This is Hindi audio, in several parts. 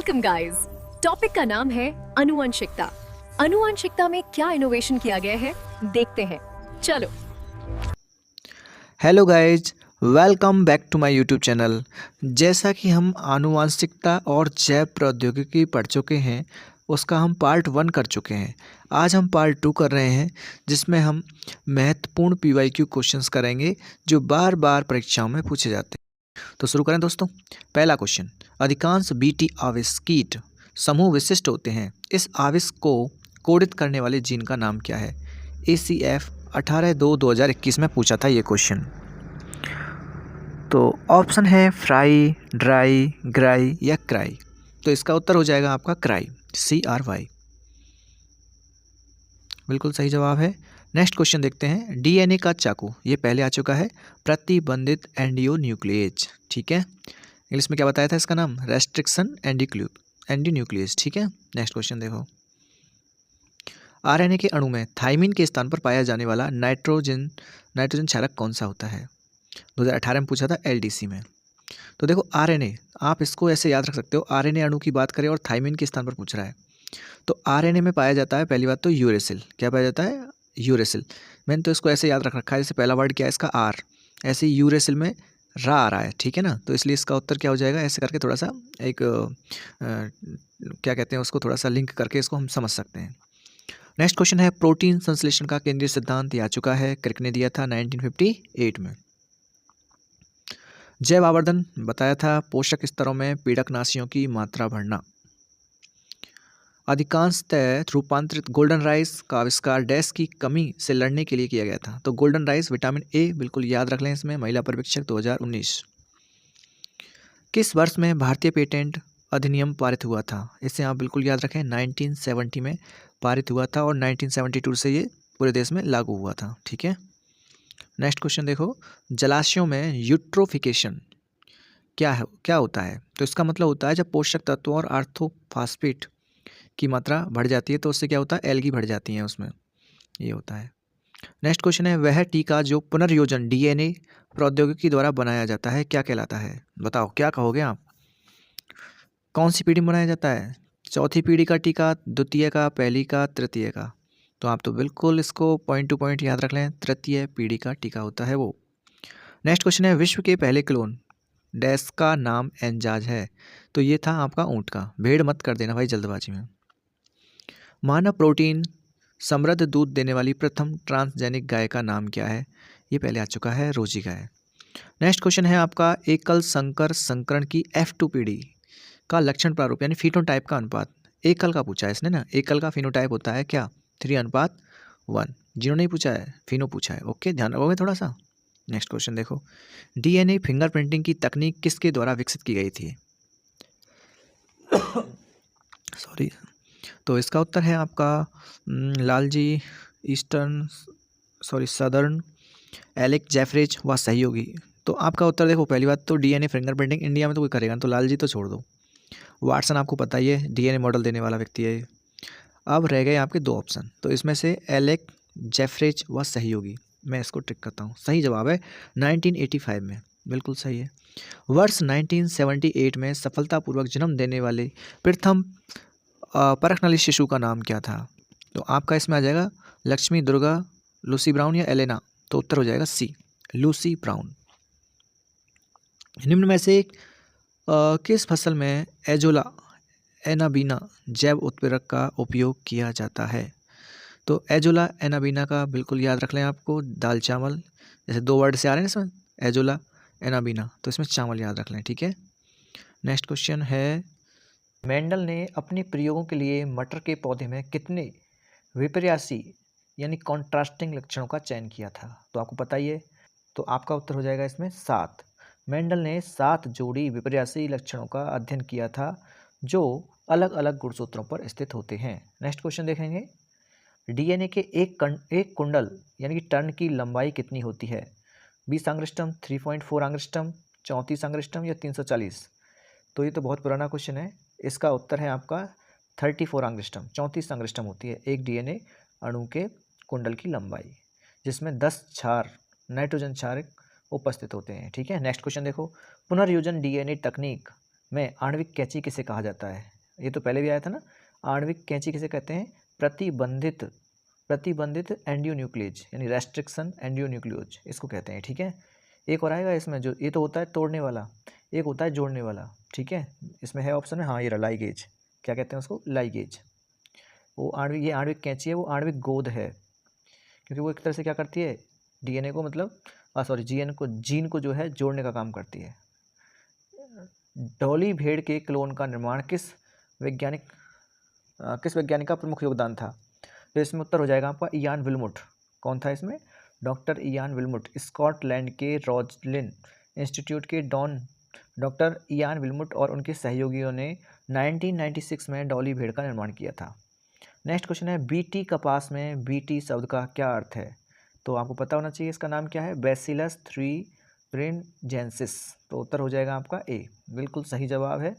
Welcome guys. टॉपिक का नाम है अनुवंशिकता। अनुवंशिकता में क्या इनोवेशन किया गया है देखते हैं, चलो। Hello guys, welcome back to my YouTube channel. जैसा कि हम आनुवांशिकता और जैव प्रौद्योगिकी पढ़ चुके हैं, उसका हम पार्ट 1 कर चुके हैं। आज हम पार्ट 2 कर रहे हैं, जिसमें हम महत्वपूर्ण पीवाईक्यू क्वेश्चंस करेंगे जो बार बार परीक्षाओं में पूछे जाते हैं। तो शुरू करें दोस्तों। पहला क्वेश्चन, अधिकांश बीटी आविष् कीट समूह विशिष्ट होते हैं। इस आविष् को कोडित करने वाले जीन का नाम क्या है? ACF 18/2/2021 में पूछा था ये क्वेश्चन। तो ऑप्शन है फ्राई, ड्राई, ग्राई या क्राई। तो इसका उत्तर हो जाएगा आपका क्राई, CRY। बिल्कुल सही जवाब है। नेक्स्ट क्वेश्चन देखते हैं। DNA का चाकू, ये पहले आ चुका है, प्रतिबंधित एंडियोन्यूक्लिएज। ठीक है, इंग्लिश में क्या बताया था इसका नाम? रेस्ट्रिक्शन एंडिन्यूक्लिएज। ठीक है, नेक्स्ट क्वेश्चन देखो। RNA के अणु में थाइमिन के स्थान पर पाया जाने वाला नाइट्रोजन क्षारक कौन सा होता है? 2018 में पूछा था LDC में। तो देखो RNA, आप इसको ऐसे याद रख सकते हो। RNA अणु की बात करें और थाइमिन के स्थान पर पूछ रहा है, तो RNA में पाया जाता है पहली बात तो यूरेसिल। क्या पाया जाता है? यूरेसिल। मैंने तो इसको ऐसे याद रख रखा है, जैसे पहला वर्ड क्या है इसका? R। ऐसे ही यूरेसिल में रा आ रहा है, ठीक है ना। तो इसलिए इसका उत्तर क्या हो जाएगा? ऐसे करके थोड़ा सा एक क्या कहते हैं उसको, थोड़ा सा लिंक करके इसको हम समझ सकते हैं। नेक्स्ट क्वेश्चन है, प्रोटीन संश्लेषण का केंद्रीय सिद्धांत ये आ चुका है, क्रिक ने दिया था 1958 में। जैव आवर्धन बताया था, पोषक स्तरों में पीड़कनाशियों की मात्रा बढ़ना। अधिकांशतः रूपांतरित गोल्डन राइस का आविष्कार डैश की कमी से लड़ने के लिए किया गया था। तो गोल्डन राइस, विटामिन A, बिल्कुल याद रख लें इसमें। महिला पर्यवेक्षक 2019। किस वर्ष में भारतीय पेटेंट अधिनियम पारित हुआ था? इसे आप बिल्कुल याद रखें, 1970 में पारित हुआ था और 1972 से ये पूरे देश में लागू हुआ था। ठीक है, नेक्स्ट क्वेश्चन देखो। जलाशयों में यूट्रोफिकेशन क्या होता है? तो इसका मतलब होता है जब पोषक तत्वों और आर्थोफॉस्फेट की मात्रा बढ़ जाती है, तो उससे क्या होता है? एल्गी बढ़ जाती हैं उसमें, ये होता है। नेक्स्ट क्वेश्चन है, वह टीका जो पुनर्योजन DNA प्रौद्योगिकी द्वारा बनाया जाता है क्या कहलाता है? बताओ क्या कहोगे आप? कौन सी पीढ़ी में बनाया जाता है? चौथी पीढ़ी का टीका, द्वितीय का, पहली का, तृतीय का? तो आप तो बिल्कुल इसको पॉइंट टू पॉइंट याद रख लें, तृतीय पीढ़ी का टीका होता है वो। नेक्स्ट क्वेश्चन है, विश्व के पहले क्लोन डैश का नाम एंजाज है। तो ये था आपका ऊँट का। भेड़ मत कर देना भाई जल्दबाजी में। मानव प्रोटीन समृद्ध दूध देने वाली प्रथम ट्रांसजेनिक गाय का नाम क्या है? ये पहले आ चुका है, रोजी गाय। नेक्स्ट क्वेश्चन है आपका, एकल संकर संकरण की F2 पीढ़ी का लक्षण प्रारूप यानी फिनोटाइप का अनुपात। एकल का पूछा है इसने ना, एकल का फिनोटाइप होता है क्या? 3:1। जीरो नहीं पूछा है, फिनो पूछा है। ओके, ध्यान रखोगे थोड़ा सा। नेक्स्ट क्वेश्चन देखो, DNA फिंगरप्रिंटिंग की तकनीक किसके द्वारा विकसित की गई थी? सॉरी। तो इसका उत्तर है आपका लालजी सदर्न, एलेक जेफरिज व सहयोगी। तो आपका उत्तर देखो, पहली बात तो DNA फिंगरप्रिंटिंग इंडिया में तो कोई करेगा, तो लालजी तो छोड़ दो। वाटसन आपको पता ही है, DNA मॉडल देने वाला व्यक्ति है। अब रह गए आपके 2 ऑप्शन, तो इसमें से एलेक जेफरिज व सहयोगी, मैं इसको ट्रिक करता हूँ। सही जवाब है 1985 में, बिल्कुल सही है। वर्ष 1978 में सफलतापूर्वक जन्म देने वाले प्रथम परखनली शिशु का नाम क्या था? तो आपका इसमें आ जाएगा लक्ष्मी, दुर्गा, लूसी ब्राउन या एलेना। तो उत्तर हो जाएगा C, लूसी ब्राउन। निम्न में से किस फसल में एजोला एनाबीना जैव उत्प्रेरक का उपयोग किया जाता है? तो एजोला एनाबीना का बिल्कुल याद रख लें आपको, दाल चावल, जैसे 2 वर्ड से आ रहे हैं इसमें, एजोला एनाबीना, तो इसमें चावल याद रख लें। ठीक है, नेक्स्ट क्वेश्चन है, मेंडल ने अपने प्रयोगों के लिए मटर के पौधे में कितने विपर्यासी यानी कॉन्ट्रास्टिंग लक्षणों का चयन किया था? तो आपको पता ही है, तो आपका उत्तर हो जाएगा इसमें 7। मेंडल ने 7 जोड़ी विपर्यासी लक्षणों का अध्ययन किया था जो अलग अलग गुणसूत्रों पर स्थित होते हैं। नेक्स्ट क्वेश्चन देखेंगे, DNA के एक कुंडल यानी कि टर्न की लंबाई कितनी होती है? 20 एंगस्ट्रॉम, 3.4 एंगस्ट्रॉम, 34 एंगस्ट्रॉम या 340? तो ये तो बहुत पुराना क्वेश्चन है। इसका उत्तर है आपका 34 एंगस्ट्रॉम, 34 एंगस्ट्रॉम होती है एक DNA अणु के कुंडल की लंबाई, जिसमें 10 क्षार नाइट्रोजन क्षारक उपस्थित होते हैं। ठीक है, नेक्स्ट क्वेश्चन देखो, पुनर्योजन DNA तकनीक में आणविक कैंची किसे कहा जाता है? ये तो पहले भी आया था ना। आणविक कैंची किसे कहते हैं? प्रतिबंधित एंडियोन्यूक्लियेज यानी रेस्ट्रिक्शन एंडियोन्यूक्लियोज इसको कहते हैं, ठीक है। एक और आएगा इसमें, जो ये तो होता है तोड़ने वाला, एक होता है जोड़ने वाला, ठीक है। इसमें है ऑप्शन में, हाँ ये रहा, लाइगेज। क्या कहते हैं उसको? लाइगेज। वो आणविक, ये आणविक कैंची है, वो आणविक गोंद है, क्योंकि वो एक तरह से क्या करती है, डीएनए को मतलब जीन को जो है जोड़ने का काम करती है। डॉली भेड़ के क्लोन का निर्माण किस वैज्ञानिक का प्रमुख योगदान था? तो इसमें उत्तर हो जाएगा आपका इयान विल्मुट। कौन था इसमें? Doctor Ian Wilmut. स्कॉटलैंड के रोजलिन इंस्टीट्यूट के डॉक्टर इयान विल्मुट और उनके सहयोगियों ने 1996 में डॉली भेड़ का निर्माण किया था। नेक्स्ट क्वेश्चन है, बीटी कपास में बीटी शब्द का क्या अर्थ है? तो आपको पता होना चाहिए इसका नाम क्या है, बैसिलस थ्रीब्रिनजेंसिस। तो उत्तर हो जाएगा आपका ए, बिल्कुल सही जवाब है।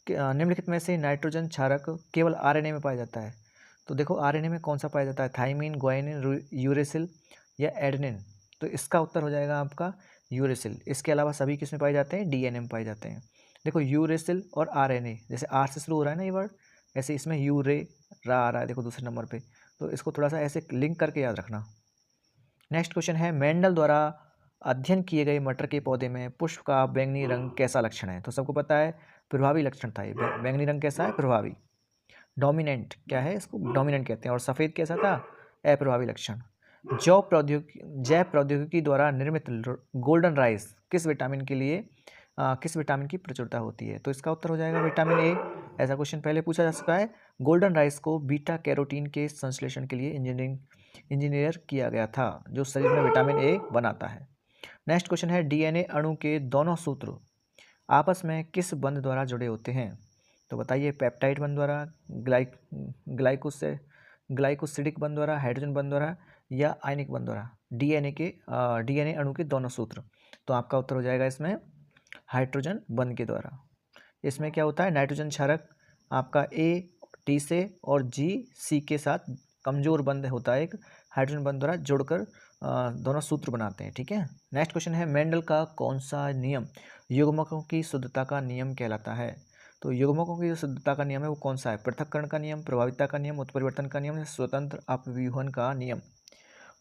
निम्नलिखित में से नाइट्रोजन क्षारक केवल आरएनए में पाया जाता है? तो देखो आरएनए में कौन सा पाया जाता है, थाइमिन, ग्वानिन, यूरेसिल या एडेनिन? तो इसका उत्तर हो जाएगा आपका यूरेसिल। इसके अलावा सभी किस में पाए जाते हैं? डीएनए में पाए जाते हैं। देखो यूरेसिल और आरएनए, जैसे आर से शुरू हो रहा है ना ये वर्ड, ऐसे इसमें यूरे रा आ रहा है देखो दूसरे नंबर पे, तो इसको थोड़ा सा ऐसे लिंक करके याद रखना। नेक्स्ट क्वेश्चन है, मेंडल द्वारा अध्ययन किए गए मटर के पौधे में पुष्प का बैंगनी रंग कैसा लक्षण है? तो सबको पता है प्रभावी लक्षण था ये। बैंगनी रंग कैसा है? प्रभावी। डोमिनेंट क्या है? इसको डोमिनेंट कहते हैं। और सफ़ेद कैसा था? अप्रभावी लक्षण। जैव प्रौद्योगिकी द्वारा निर्मित गोल्डन राइस किस विटामिन की प्रचुरता होती है? तो इसका उत्तर हो जाएगा विटामिन ए। ऐसा क्वेश्चन पहले पूछा जा चुका है। गोल्डन राइस को बीटा कैरोटीन के संश्लेषण के लिए इंजीनियर किया गया था, जो शरीर में विटामिन ए बनाता है। नेक्स्ट क्वेश्चन है, डीएनए अणु के दोनों सूत्र आपस में किस बंध द्वारा जुड़े होते हैं? तो बताइए, पेप्टाइड बंध द्वारा, ग्लाइकोसिडिक बंध द्वारा, हाइड्रोजन बंध द्वारा या आयनिक बंध द्वारा? डीएनए अणु के दोनों सूत्र, तो आपका उत्तर हो जाएगा इसमें हाइड्रोजन बंध के द्वारा। इसमें क्या होता है, नाइट्रोजन क्षारक आपका ए टी से और जी सी के साथ कमजोर बंध होता है, एक हाइड्रोजन बंध द्वारा जोड़कर दोनों सूत्र बनाते हैं, ठीक है। नेक्स्ट क्वेश्चन है, मेंडल का कौन सा नियम युग्मकों की शुद्धता का नियम कहलाता है? तो युग्मकों की जो शुद्धता का नियम है वो कौन सा है? पृथक्करण का नियम, प्रभाविता का नियम, उत्परिवर्तन का नियम या स्वतंत्र अपव्यूहन का नियम?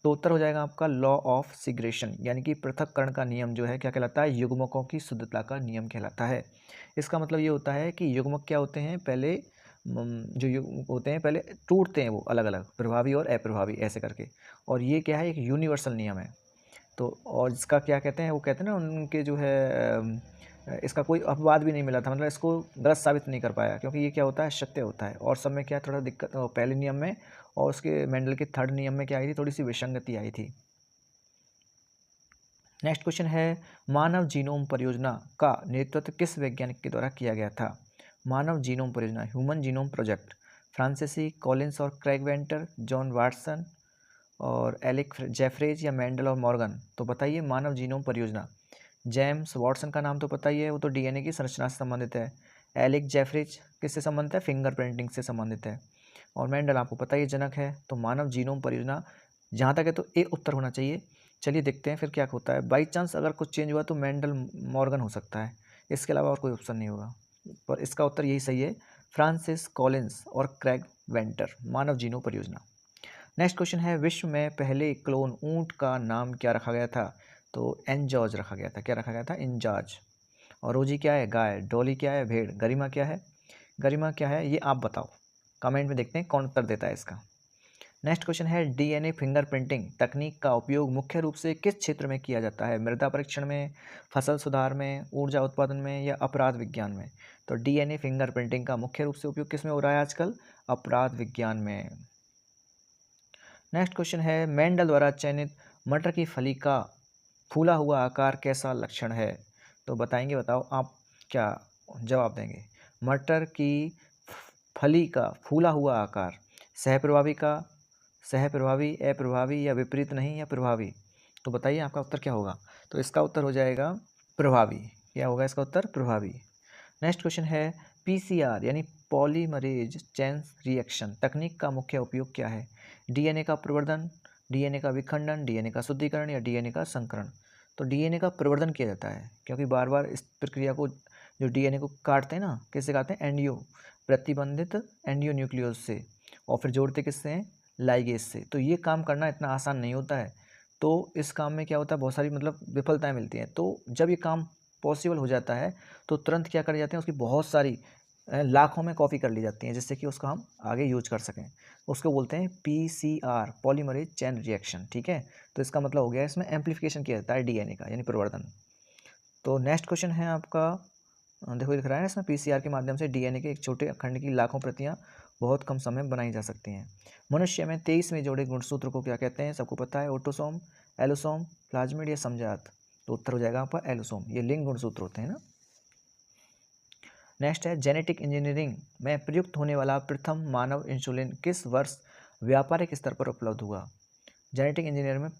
तो उत्तर हो जाएगा आपका लॉ ऑफ सिग्रेशन, यानी कि पृथक्करण का नियम जो है क्या कहलाता है? युग्मकों की शुद्धता का नियम कहलाता है। इसका मतलब ये होता है कि युग्मक क्या होते हैं, पहले जो युग्मक होते हैं पहले टूटते हैं वो अलग अलग, प्रभावी और अप्रभावी ऐसे करके, और ये क्या है, एक यूनिवर्सल नियम है। तो और इसका क्या कहते हैं, वो कहते हैं ना उनके जो है इसका कोई अपवाद भी नहीं मिला था, मतलब इसको गलत साबित नहीं कर पाया, क्योंकि ये क्या होता है, सत्य होता है। और सब में क्या थोड़ा दिक्कत पहले नियम में और उसके मेंडल के थर्ड नियम में क्या आई थी, थोड़ी सी विसंगति आई थी। नेक्स्ट क्वेश्चन है, मानव जीनोम परियोजना का नेतृत्व किस वैज्ञानिक के द्वारा किया गया था? मानव जीनोम परियोजना, ह्यूमन जीनोम प्रोजेक्ट, फ्रांसीसी कॉलिंस और क्रेग वेंटर, जॉन वाटसन और एलिक जेफरेज या मेंडल और मॉर्गन? तो बताइए, मानव जीनोम परियोजना, जेम्स वाटसन का नाम तो पता ही है, वो तो डीएनए की संरचना से संबंधित है। एलिक जेफरेज किससे संबंधित है? फिंगरप्रिंटिंग से संबंधित है। और मेंडल आपको पता ही जनक है। तो मानव जीनोम परियोजना जहाँ तक है तो ए उत्तर होना चाहिए। चलिए देखते हैं फिर क्या होता है। बाई चांस अगर कुछ चेंज हुआ तो मेंडल मॉर्गन हो सकता है, इसके अलावा और कोई ऑप्शन नहीं होगा, पर इसका उत्तर यही सही है, फ्रांसिस कॉलिंस और क्रेग वेंटर, मानव जीनोम परियोजना। नेक्स्ट क्वेश्चन है, विश्व में पहले क्लोन ऊंट का नाम क्या रखा गया था? तो एंजॉर्ज रखा गया था। क्या रखा गया था? इंजॉर्ज। और रोजी क्या है? गाय। डॉली क्या है? भेड़। गरिमा क्या है? गरिमा क्या है ये आप बताओ, कमेंट में देखते हैं कौन उत्तर देता है इसका। नेक्स्ट क्वेश्चन है, डीएनए फिंगरप्रिंटिंग तकनीक का उपयोग मुख्य रूप से किस क्षेत्र में किया जाता है? मृदा परीक्षण में, फसल सुधार में, ऊर्जा उत्पादन में या अपराध विज्ञान में? तो डीएनए फिंगरप्रिंटिंग का मुख्य रूप से उपयोग किस में हो रहा है आजकल? अपराध विज्ञान में। नेक्स्ट क्वेश्चन है, मेंडल द्वारा चयनित मटर की फली का फूला हुआ आकार कैसा लक्षण है? तो बताएंगे, बताओ आप क्या जवाब देंगे। मटर की फली का फूला हुआ आकार, सहप्रभावी का, सहप्रभावी, अप्रभावी या विपरीत नहीं या प्रभावी? तो बताइए आपका उत्तर क्या होगा। तो इसका उत्तर हो जाएगा प्रभावी। क्या होगा इसका उत्तर? प्रभावी। नेक्स्ट क्वेश्चन है, पीसीआर यानी पॉलीमरेज चेन रिएक्शन तकनीक का मुख्य उपयोग क्या है? डीएनए का प्रवर्धन, डीएनए का विखंडन, डीएनए का शुद्धिकरण या डीएनए का संकरण? तो डीएनए का प्रवर्धन किया जाता है, क्योंकि बार बार इस प्रक्रिया को, जो डीएनए को काटते हैं ना, किससे काटते हैं? प्रतिबंधित एंडियोन्यूक्लियोज से, और फिर जोड़ते किससे हैं, लाइगेज से। तो ये काम करना इतना आसान नहीं होता है। तो इस काम में क्या होता है, बहुत सारी मतलब विफलताएं मिलती हैं। तो जब ये काम पॉसिबल हो जाता है तो तुरंत क्या कर जाते हैं, उसकी बहुत सारी लाखों में कॉपी कर ली जाती हैं, जिससे कि उसको हम आगे यूज कर सकें। उसको बोलते हैं PCR, पॉलीमरेज चेन रिएक्शन। ठीक है, तो इसका मतलब हो गया इसमें एम्प्लीफिकेशन किया जाता है DNA का, यानी प्रवर्धन। तो नेक्स्ट क्वेश्चन है आपका, देखो लिख रहा है इसमें, PCR के माध्यम से DNA के एक छोटे खंड की लाखों प्रतियां बहुत कम समय में बनाई जा सकती हैं। मनुष्य में 23वें जोड़े गुणसूत्र को क्या कहते हैं, सबको पता है, ऑटोसोम, एलोसोम, प्लाज्मिड या समजात। तो उत्तर हो जाएगा आपका एलोसोम। ये लिंग गुणसूत्र होते हैं ना। नेक्स्ट है, जेनेटिक इंजीनियरिंग में प्रयुक्त होने वाला प्रथम मानव इंसुलिन किस वर्ष व्यापारिक स्तर पर उपलब्ध हुआ। जेनेटिक इंजीनियर में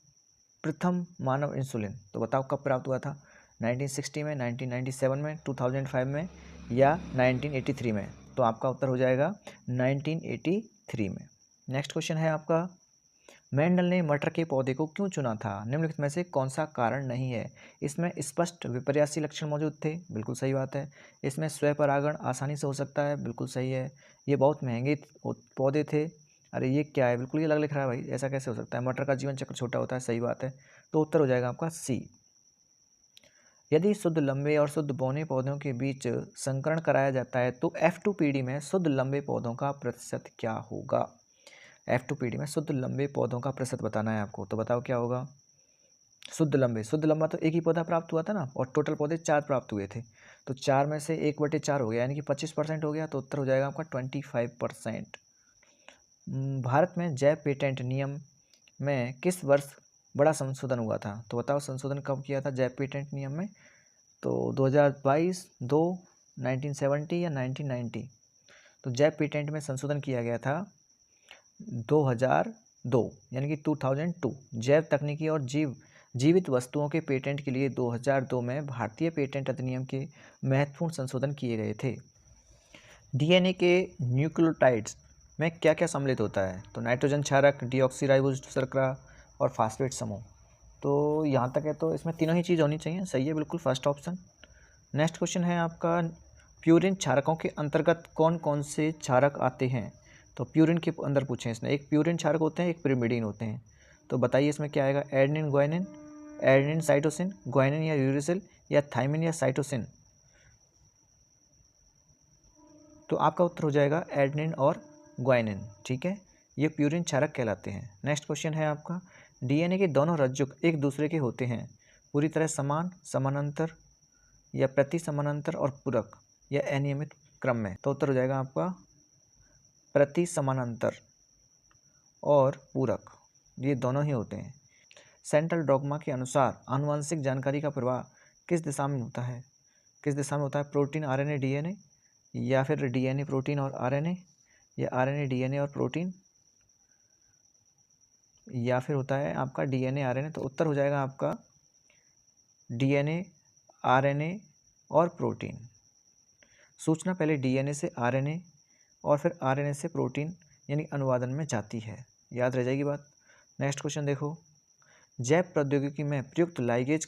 प्रथम मानव इंसुलिन, तो बताओ कब प्राप्त हुआ था, 1960 में, 1997 में, 2005 में या 1983 में। तो आपका उत्तर हो जाएगा 1983 में। नेक्स्ट क्वेश्चन है आपका, मेंडल ने मटर के पौधे को क्यों चुना था, निम्नलिखित में से कौन सा कारण नहीं है। इसमें स्पष्ट विपर्यासी लक्षण मौजूद थे, बिल्कुल सही बात है। इसमें स्वपरागण आसानी से हो सकता है, बिल्कुल सही है। ये बहुत महंगे पौधे थे, अरे ये क्या है, बिल्कुल ये अलग लिख रहा है भाई, ऐसा कैसे हो सकता है, मटर का जीवन चक्र छोटा होता है, सही बात है। तो उत्तर हो जाएगा आपका C। यदि शुद्ध लंबे और शुद्ध बौने पौधों के बीच संकरण कराया जाता है तो F2PD में शुद्ध लंबे पौधों का प्रतिशत क्या होगा। F2PD में शुद्ध लंबे पौधों का प्रतिशत बताना है आपको, तो बताओ क्या होगा। शुद्ध लंबा तो एक ही पौधा प्राप्त हुआ था ना, और टोटल पौधे 4 प्राप्त हुए थे, तो 4 में से 1/4 हो गया, यानी कि 25% हो गया। तो उत्तर हो जाएगा आपका 25%। भारत में जैव पेटेंट नियम में किस वर्ष बड़ा संशोधन हुआ था, तो बताओ संशोधन कब किया था जैव पेटेंट नियम में। तो 2022, 2, 1970 या 1990। तो जैव पेटेंट में संशोधन किया गया था 2002, यानी कि 2002। जैव तकनीकी और जीवित वस्तुओं के पेटेंट के लिए 2002 में भारतीय पेटेंट अधिनियम के महत्वपूर्ण संशोधन किए गए थे। DNA के न्यूक्लियोटाइड्स में क्या क्या सम्मिलित होता है, तो नाइट्रोजन क्षारक, डीऑक्सीराइबोज शर्करा और फास्फेट समूह। तो यहाँ तक है तो इसमें तीनों ही चीज़ होनी चाहिए, सही है बिल्कुल, फर्स्ट ऑप्शन। नेक्स्ट क्वेश्चन है आपका, प्यूरिन क्षारकों के अंतर्गत कौन कौन से क्षारक आते हैं। तो प्यूरिन के अंदर पूछे इसने, एक प्यूरिन क्षारक होते हैं, एक पिरिमिडीन होते हैं। तो बताइए इसमें क्या आएगा, adenine guanine, adenine cytosine, guanine या यूरिसिल, या थाइमिन या साइटोसिन। तो आपका उत्तर हो जाएगा एडेनिन और ग्वानिन। ठीक है, ये प्यूरिन क्षारक कहलाते हैं। नेक्स्ट क्वेश्चन है आपका, DNA के दोनों रज्जुक एक दूसरे के होते हैं पूरी तरह समान, समानांतर या प्रति समानांतर और पूरक या अनियमित क्रम में। तो उत्तर हो जाएगा आपका प्रति समानांतर और पूरक, ये दोनों ही होते हैं। सेंट्रल डॉगमा के अनुसार आनुवंशिक जानकारी का प्रवाह किस दिशा में होता है, किस दिशा में होता है, प्रोटीन RNA DNA, या फिर DNA प्रोटीन और RNA, या RNA DNA और प्रोटीन, या फिर होता है आपका DNA RNA। तो उत्तर हो जाएगा आपका DNA RNA और प्रोटीन। सूचना पहले DNA से RNA और फिर RNA से प्रोटीन यानी अनुवादन में जाती है, याद रह जाएगी बात। नेक्स्ट क्वेश्चन देखो, जैव प्रौद्योगिकी में प्रयुक्त लाइगेज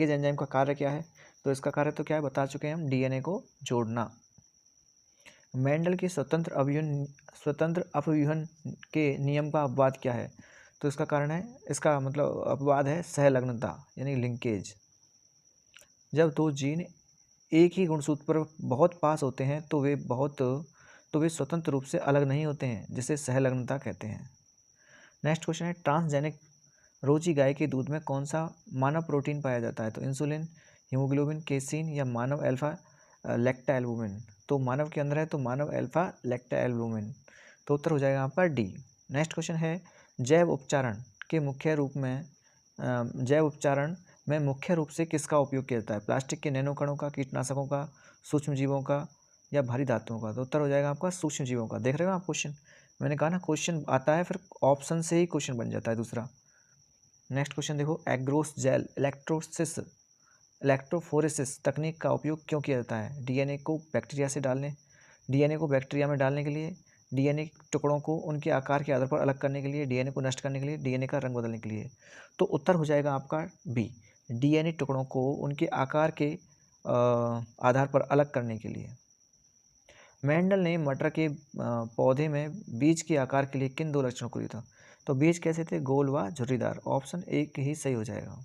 एंजाइम का कार्य क्या है। तो इसका कार्य तो क्या है, बता चुके हैं हम, DNA को जोड़ना। मेंडल की स्वतंत्र अपव्यूहन के नियम का अपवाद क्या है। तो इसका कारण है, इसका मतलब अपवाद है सहलग्नता यानी लिंकेज। जब दो जीन एक ही गुणसूत्र पर बहुत पास होते हैं तो वे स्वतंत्र रूप से अलग नहीं होते हैं, जिसे सहलग्नता कहते हैं। नेक्स्ट क्वेश्चन है, ट्रांसजेनिक रोजी गाय के दूध में कौन सा मानव प्रोटीन पाया जाता है। तो इंसुलिन, हीमोग्लोबिन, केसीन या मानव अल्फा लैक्टा एल्बुमिन। तो मानव के अंदर है तो मानव अल्फा लैक्टा एल्बुमिन। तो उत्तर हो जाएगा आपका D। नेक्स्ट क्वेश्चन है, जैव उपचारण में मुख्य रूप से किसका उपयोग किया जाता है, प्लास्टिक के नैनो कणों का, कीटनाशकों का, सूक्ष्म जीवों का या भारी धातुओं का। तो उत्तर हो जाएगा आपका सूक्ष्म जीवों का। देख रहे हो आप क्वेश्चन, मैंने कहा ना क्वेश्चन आता है फिर ऑप्शन से ही क्वेश्चन बन जाता है दूसरा। नेक्स्ट क्वेश्चन देखो, एग्रोस जेल इलेक्ट्रोफोरेसिस तकनीक का उपयोग क्यों किया जाता है। DNA को बैक्टीरिया में डालने के लिए, DNA टुकड़ों को उनके आकार के आधार पर अलग करने के लिए, DNA को नष्ट करने के लिए, DNA का रंग बदलने के लिए। तो उत्तर हो जाएगा आपका B, DNA टुकड़ों को उनके आकार के आधार पर अलग करने के लिए। मेंडल ने मटर के पौधे में बीज के आकार के लिए किन दो लक्षणों को लिया था? तो बीज कैसे थे? गोल व झुर्रीदार। ऑप्शन ए ही सही हो जाएगा।